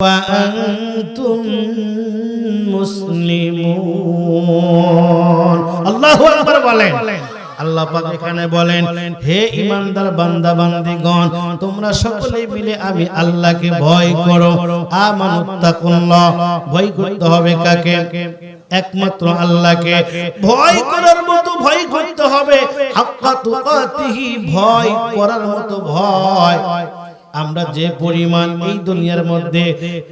وأنتم মুসলিমুন। আল্লাহু আকবার বলেন। আল্লাহ পাক এখানে বলেন, হে ঈমানদার বান্দা বান্দীগণ, তোমরা সকলে মিলে আমি আল্লাহকে ভয় করো। আমানুত্তাকুল্লাহ, ভয় করতে হবে কাকে? একমাত্র আল্লাহকে। ভয় করার মতো ভয় করতে হবে, হাক্কা তুকাতিহি, ভয় করার মতো ভয়। আমরা যে পরিমাণ এই দুনিয়ার মধ্যে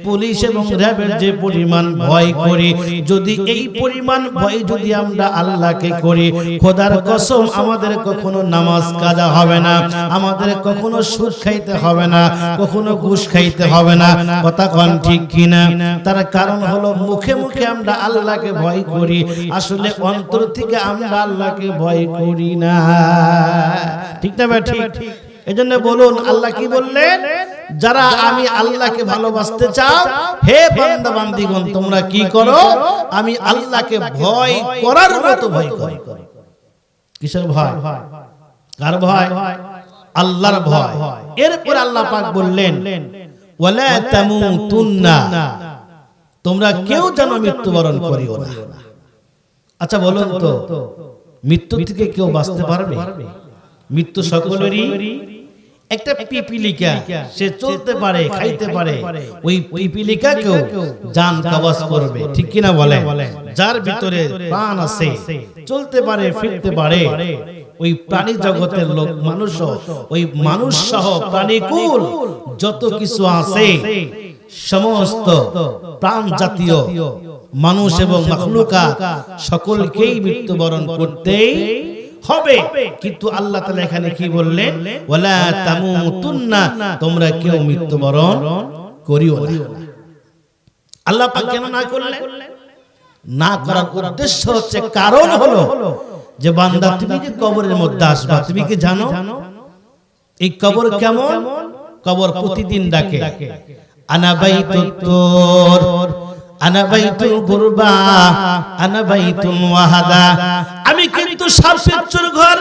পুলিশ এবং র্যাবের যে পরিমাণ ভয় করি, যদি এই পরিমাণ ভয় যদি আমরা আল্লাহকে করি, খোদার কসম আমাদের কখনো নামাজ কাজা হবে না, আমাদের কখনো সুদ খাইতে হবে না, কখনো ঘুষ খাইতে হবে না। কথা কোন ঠিক কিনা? তার কারণ হলো মুখে মুখে আমরা আল্লাহকে ভয় করি, আসলে অন্তর থেকে আমরা আল্লাহকে ভয় করি না। ঠিক না ভাই? ঠিক। এজন্য বলুন, আল্লাহ কি বললেন? যারা আমি আল্লাহকে ভালোবাসতে চাও, হে বান্দা বান্দীগণ, তোমরা কি করো? আমি আল্লাহকে ভয় করার মতো ভয় করো। কিসের ভয়? কার ভয়? আল্লাহর ভয়। এরপর আল্লাহ পাক বললেন, ওয়ালা তামুতুন্না, তোমরা কেউ যেন মৃত্যুবরণ করিও না। আচ্ছা বলুন তো, মৃত্যু থেকে কেউ বাঁচতে পারবে? মৃত্যু সকলেরই। একটা পিপিলিকা, সে চলতে পারে, খাইতে পারে, ওই পিপিলিকাকেও জান কবজ করবে। ঠিক কিনা বলে? যার ভিতরে প্রাণ আছে, চলতে পারে, ফিরতে পারে, ওই প্রাণী জগতের লোক মানুষ, ওই মানুষ সহ প্রাণীকুল যত কিছু আছে, সমস্ত প্রাণ জাতীয় মানুষ এবং মাখলুকাত সকলকেই মৃত্যুবরণ করতেই হবে। কিন্তু আল্লাহ তাআলা এখানে কি বললেন? ওয়ালা তামুতুন্না, তোমরা কেউ মৃত্যুবরণ করিও না। আল্লাহ পাক কেন না করলেন? না করার উদ্দেশ্য হচ্ছে, কারণ হলো যে বান্দা, তুমি যে কবরের মধ্যে আসবা, তুমি কি জানো এই কবর কেমন? কবর প্রতিদিন ডাকে, আনা বাইতুত তুর, আনা বাইতুল গুরবা, আনা বাইতুল ওয়াহাদা। আমি কিন্তু সাপেচ্ছুর ঘর,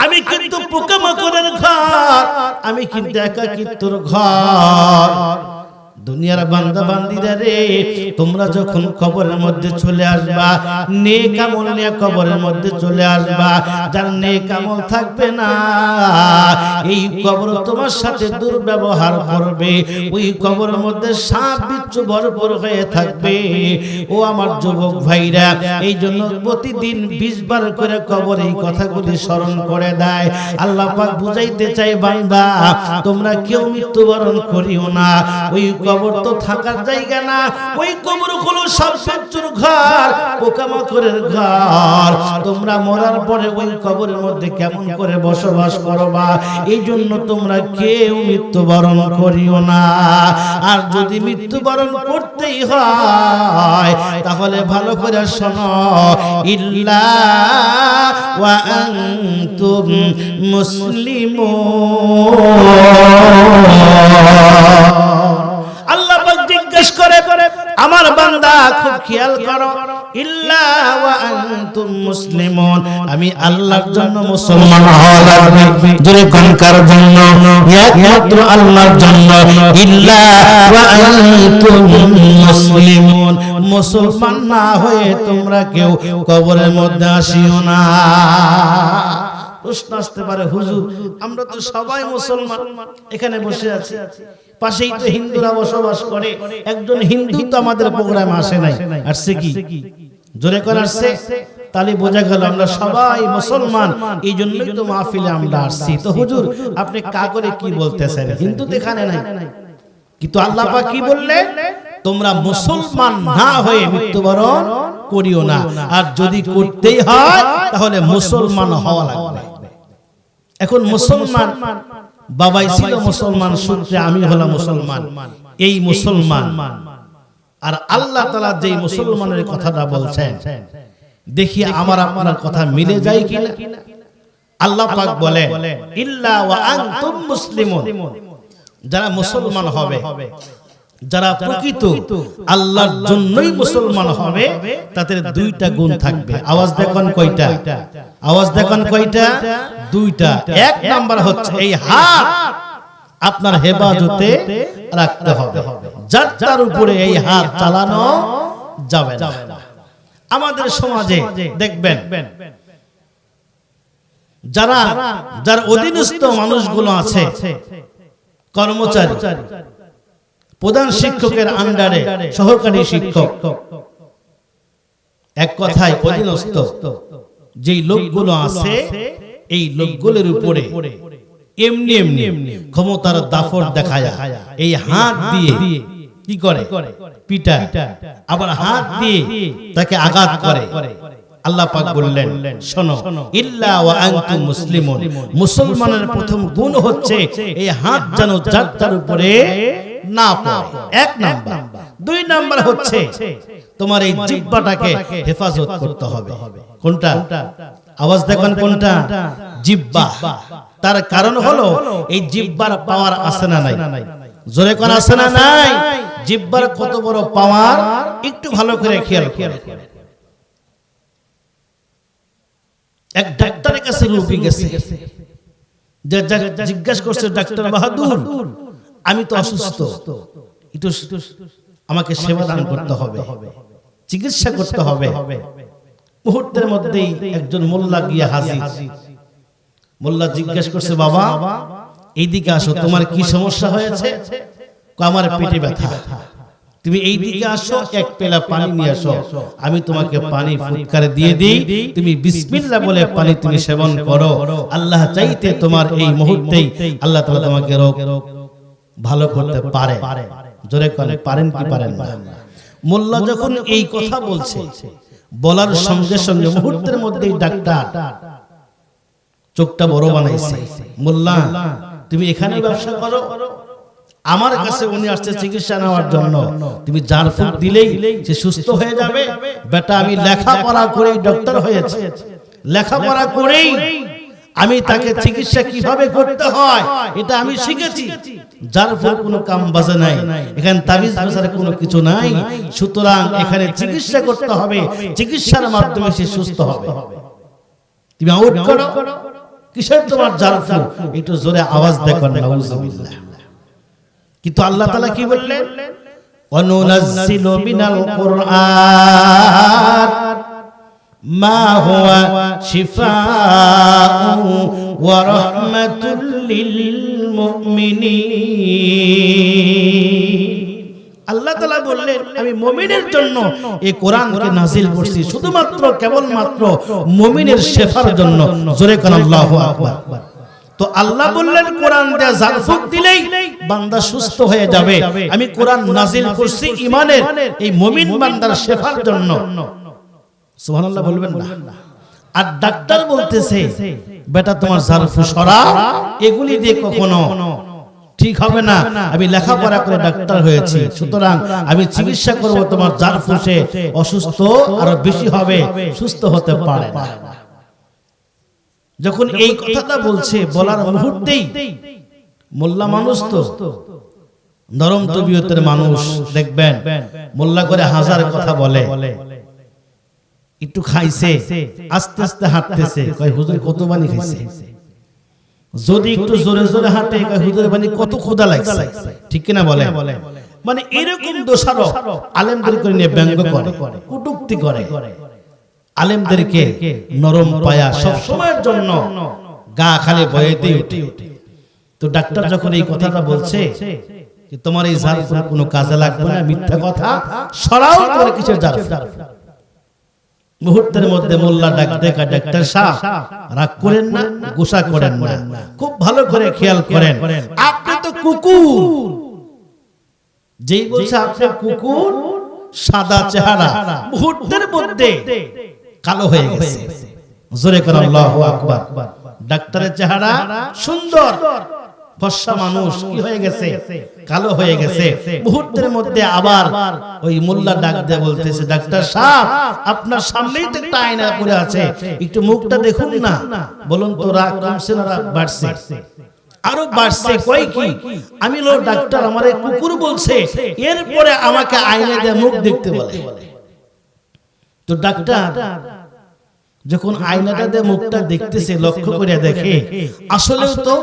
আমি কিন্তু পোকামাকড়ের ঘর, আমি কিন্তু একাকিত্বর ঘর। দুনিয়ার বান্দা বান্দীরা রে, তোমরা যখন কবরের মধ্যে চলে আসবা, নেক আমল নিয়ে কবরের মধ্যে চলে আসবা। যার নেক আমল থাকবে না, এই কবর তোমার সাথে দুর্ব্যবহার করবে, ওই কবরের মধ্যে সাপ বিচ্ছু ভরপুর হয়ে থাকবে। ও আমার যুবক ভাইরা, এই জন্য প্রতিদিন 20 বার করে কবর এই কথাগুলি স্মরণ করে দেয়। আল্লাহ পাক বুঝাইতে চাই, বান্দা তোমরা কেউ মৃত্যুবরণ করিও না। ওই কবর তো থাকার জায়গা না, ওই কবর হলো সাপেচ্ছুর ঘর, পোকামাকড়ের ঘর। তোমরা মরার পরে ওই কবরের মধ্যে কেমন করে বসবাস করবা? এই জন্য তোমরা কেউ মৃত্যুবরণ করিও না। আর যদি মৃত্যুবরণ করতেই হয়, তাহলে ভালো করে শোনো, ইল্লা ওয়া আনতুম মুসলিমুন। আল্লাহ পাক জিজ্ঞেস করে, আমার বান্দা খুব খেয়াল করো, ইল্লা ওয়া আনতুম মুসলিমুন, আমি আল্লাহর জন্য মুসলমান হওয়া লাগবে। জোরে কোন কার জন্য? একমাত্র আল্লাহর জন্য। ইল্লা ওয়া আনতুম মুসলিমুন, মুসলমান না হয়ে তোমরা কেউ কবরের মধ্যে আসিও না। প্রশ্ন আসতে পারে, হুজুর আমরা তো সবাই মুসলমান, এখানে বসে আছি, পাশেই তো হিন্দুরা বসবাস করে, একজন হিন্দু তো আমাদের প্রোগ্রামে আসে নাই, আসছে কি? জোরে করে আসছে। তাহলে বোঝা গেল আমরা সবাই মুসলমান, এই জন্যই তো মাহফিলে আমরা আসছি। তো হুজুর আপনি কা করে কি বলতেছেন? হিন্দু তো এখানে নাই। কিন্তু আল্লাহ পাক কি বললেন? তোমরা মুসলমান না হয়ে মৃত্যুবরণ করিও না। আর যদি করতেই হয়, তাহলে মুসলমান হওয়া লাগবে। এখন মুসলমান, বাবাই ছিল মুসলমান, সূত্রে আমি হলাম মুসলমান, এই মুসলমান। আর আল্লাহ তাআলা যেই মুসলমানের কথাটা বলছেন, দেখি আমার আপনার কথা মিলে যায় কিনা। আল্লাহ পাক বলেন, ইল্লা ওয়া আনতুম মুসলিমুন, যারা মুসলমান হবে, যারা প্রকৃত আল্লাহর জন্যই মুসলমান হবে, তাদের দুইটা গুণ থাকবে। আওয়াজ দেখুন কয়টা? আওয়াজ দেখুন কয়টা? দুইটা। এক নাম্বার হচ্ছে এই হাত আপনার হেফাজতে রাখতে হবে, যার তার উপরে এই হাত চালানো যাবে না। আমাদের সমাজে দেখবেন যার অধীনস্থ মানুষগুলো আছে, কর্মচারী, প্রধান শিক্ষকের আন্ডারে সহকারী শিক্ষক, এক কথায় অধীনস্থ যেই লোকগুলো আছে, এই লোকগুলোর উপরে এমনি এমনি ক্ষমতার দাফর দেখায়, এই হাত দিয়ে কি করে, পিটায়, আবার হাত দিয়ে তাকে আঘাত করে। আল্লাহ পাক বললেন, শোনো, ইল্লা ওয়া আনতুম মুসলিমুন, মুসলমানের প্রথম গুণ হচ্ছে এই হাত যেন যার তার উপরে না পড়ে, এক নাম্বার। দুই নাম্বার হচ্ছে তোমার এই জিহ্বাটাকে হেফাজত করতে হবে। কোনটা? আওয়াজ দেখুন, কোনটা? জিহ্বা। তার কারণ হলো এই জিহ্বার পাওয়ার আছে না নাই? জোরে কোন আছে না নাই? জিহ্বার কত বড় পাওয়ার একটু ভালো করে খেয়াল করে। এক ডাক্তারের কাছে রোগী গেছে, জিজ্ঞাসা করছে, ডাক্তার বাহাদুর, আমি তো অসুস্থ, একটু আমাকে সেবা দান করতে হবে, চিকিৎসা করতে হবে। মুহূর্তের মধ্যেই একজন মোল্লা গিয়ে হাজির। মোল্লা জিজ্ঞাসা করছে, বাবা এইদিকে আসো, তোমার কি সমস্যা হয়েছে? আমার পেটে ব্যথা। তুমি এই দিকে আসো, এক পেলা পানি নিয়ে আসো, আমি তোমাকে পানি ফুৎকারে দিয়ে দিই, তুমি বিসমিল্লাহ বলে পানি তুমি সেবন করো। আল্লাহ চাইতে তোমার এই মুহূর্তেই আল্লাহ তাআলা তোমাকে রোগ ভালো করতে পারে। জোরে করে পারেন কি পারেন না? মোল্লা যখন এই কথা বলছে, বলার সঙ্গে সঙ্গে মুহূর্তের মধ্যেই ডাক্তার চোখটা বড় বানাইছে। মোল্লা, তুমি এখানে ব্যবসা করো, আমার কাছে উনি আসছে চিকিৎসা নেওয়ার জন্য, তুমি জার ফুক দিলেই সে সুস্থ হয়ে যাবে। বেটা, আমি লেখাপড়া করেই ডাক্তার হয়েছে, লেখাপড়া করেই আমি তাকে চিকিৎসা কিভাবে করতে হয় এটা আমি শিখেছি। যার ফুক কোনো কাম বাজে নাই, এখানে তাবিজ বাজারে কোনো কিছু নাই। সুতরাং এখানে চিকিৎসা করতে হবে, চিকিৎসার মাধ্যমে সে সুস্থ হবে। তুমি আউট করো, কিসের তোমার জার ফুক? একটু জোরে আওয়াজ দেখো, নাউজুবিল্লাহ। কিন্তু আল্লাহ তাআলা কি বললেন? ওয়ানুনাজ্জিলু মিনাল কুরআন মা হুয়া শিফাউ ওয়া রাহমাতুল লিল মুমিনিন। আল্লাহ তাআলা বললেন, আমি মুমিনের জন্য এই কোরআনকে নাযিল করছি, শুধুমাত্র কেবলমাত্র মুমিনের শেফার জন্য। জোরে কোন আল্লাহু আকবার। তো আল্লাহ বললেন, কোরআন দিয়ে জার ফুক দিলেই বান্দা সুস্থ হয়ে যাবে। আমি কোরআন নাযিল করছি ঈমানের এই মুমিন বান্দার শেফার জন্য। সুবহানাল্লাহ বলবেন না? আর ডাক্তার বলতেছে, বেটা তোমার জার ফুক সরা, এগুলি দিয়ে কখনো ঠিক হবে না। আমি লেখাপড়া করে ডাক্তার হয়েছি, সুতরাং আমি চিকিৎসা করব, তোমার জার ফুকে অসুস্থ আরো বেশি হবে, সুস্থ হতে পারে না। যখন এই কথাটা বলছে, বলার মুহূর্তেই মোল্লা মানুষ তো নরম তবিয়তের মানুষ, দেখবেন মোল্লা করে হাজার কথা বলে, একটু খাইছে, আস্তে আস্তে হাঁটতেছে, কয় হুজুর কত বানি খাইছে। যদি একটু জোরে জোরে হাঁটে, কয় হুজুর বানি কত ক্ষুধা লাগছে। ঠিক কিনা বলে? মানে এরকম দোষারোপ আলেমদের করে নিয়ে ব্যঙ্গ করে, কটূক্তি করে। আলেমদেরকে নরম পায়া সব সময়ের জন্য গা খালি বয়েতে উঠে। তো ডাক্তার যখন এই কথাটা বলছে, তোমার এই জার ফুক কোনো কাজে লাগবে না, মিথ্যা কথা, সরাও তোমার কিসের জার ফুক। মুহূর্তের মধ্যে মোল্লা ডাক দেখা, ডাক্তার সাহেব রাগ করেন না, গোসা করেন না, খুব ভালো করে খেয়াল করেন, আপনি তো কুকুর। যেই বলছে আপনি কুকুর, সাদা চেহারা, মুহূর্তের মধ্যে কালো হয়ে গেছে। জোরে করে আল্লাহু আকবার। ডাক্তারের চেহারা সুন্দর, ফর্সা মানুষ, কি হয়ে গেছে? কালো হয়ে গেছে। মুহূর্তের মধ্যে আবার ওই মোল্লা ডাক দিয়ে বলতেছে, ডাক্তার সাহেব আপনার সামনেই তো একটা আয়না পড়ে আছে, একটু মুখটা দেখুন না। বলুন তো, রাগ কমছে না রাগ বাড়ছে? আরো বাড়ছে। কয় কি? আমি লো ডাক্তার, আমারে কুকুর বলছে, এরপরে আমাকে আয়না দিয়ে মুখ দেখতে বলে। তো ডাক্তার যখন আয়নাটা দিয়ে মুখটা দেখতেছে, লক্ষ্য করে দেখে আসলে তো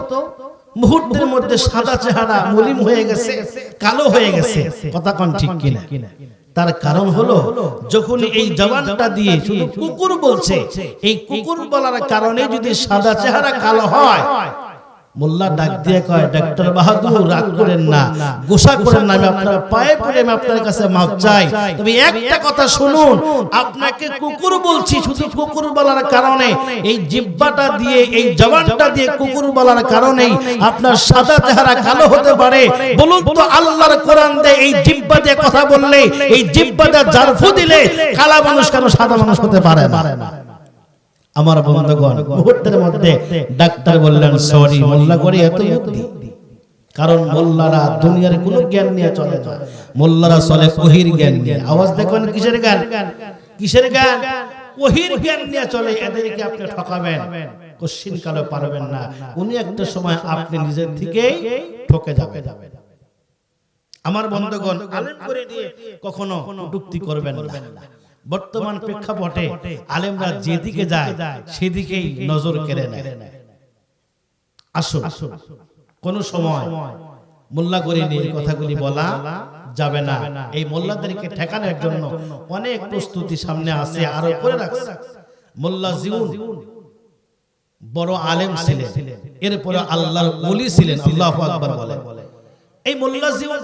মুহূর্তের মধ্যে সাদা চেহারা মলিন হয়ে গেছে, কালো হয়ে গেছে। কথা কোন ঠিক কিনা? তার কারণ হলো যখন এই জবানটা দিয়ে শুধু কুকুর বলছে, এই কুকুর বলার কারণে যদি সাদা চেহারা কালো হয়, মোল্লা ডাক দিয়ে কয়, ডাক্তার বাহাদুর রাগ করেন না, গোসা করেন না, আমি আপনার পায়ে পড়ে আমি আপনার কাছে মাপ চাই, তবে একটা কথা শুনুন, আপনাকে কুকুর বলছি শুধু কুকুর বলার কারণে, এই জিহ্বাটা দিয়ে এই জবানটা দিয়ে কুকুর বলার কারণেই আপনার সাদা চেহারা কালো হতে পারে। বলুন তো আল্লাহর কোরআন দিয়ে এই জিহ্বা দিয়ে কথা বললে, এই জিহ্বা দিয়ে জারফু দিলে কালা মানুষ কেন সাদা মানুষ হতে পারে না? আমার বন্ধুগণ, মুহূর্তের মধ্যে ডাক্তার বললেন সরি, মোল্লা করে এত বুদ্ধি। কারণ মোল্লারা দুনিয়ার কোনো জ্ঞান নিয়ে চলে না, মোল্লারা চলে ওহির জ্ঞান নিয়ে। আওয়াজ দেখবেন কিসের জ্ঞান? কিসের জ্ঞান? ওহির জ্ঞান নিয়ে চলে। এদেরকে আপনি ঠকাবেন, কোশ্চিন কালে পারবেন না। উনি একটা সময় আপনি নিজের থেকেই ঠকে যাবেন। আমার বন্ধুগণ, আলেম করে দিয়ে কখনো কটূক্তি করবেন না। বর্তমান প্রেক্ষাপটে আলেমরা যেদিকে যায় সেদিকেই নজর কেড়ে নেয়। আসুন, কোন সময় মোল্লা করে নিয়ে কথাগুলি বলা যাবে না। এই মোল্লাদেরকে ঠেকানোর জন্য অনেক প্রস্তুতি সামনে আছে, আরো করে রাখছে। মোল্লা জিউন বড় আলেম ছিলেন, এরপরে আল্লাহর ওলি ছিলেন। আল্লাহু আকবার বলেন। এই মোল্লা জিউন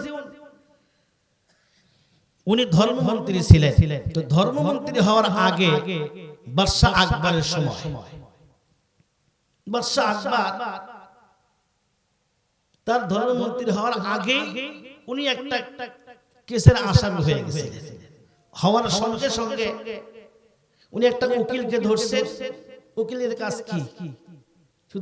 উনি ধর্মমন্ত্রী ছিলেন। তো ধর্মমন্ত্রী হওয়ার আগে বাদশা আকবরের সময়, বাদশা আকবর তার ধর্মমন্ত্রী হওয়ার আগে উনি একটা কেসের আসামি হয়ে গেছিলেন। হওয়ার সঙ্গে সঙ্গে উনি একটা উকিলকে ধরছেন। উকিলের কাজ কি?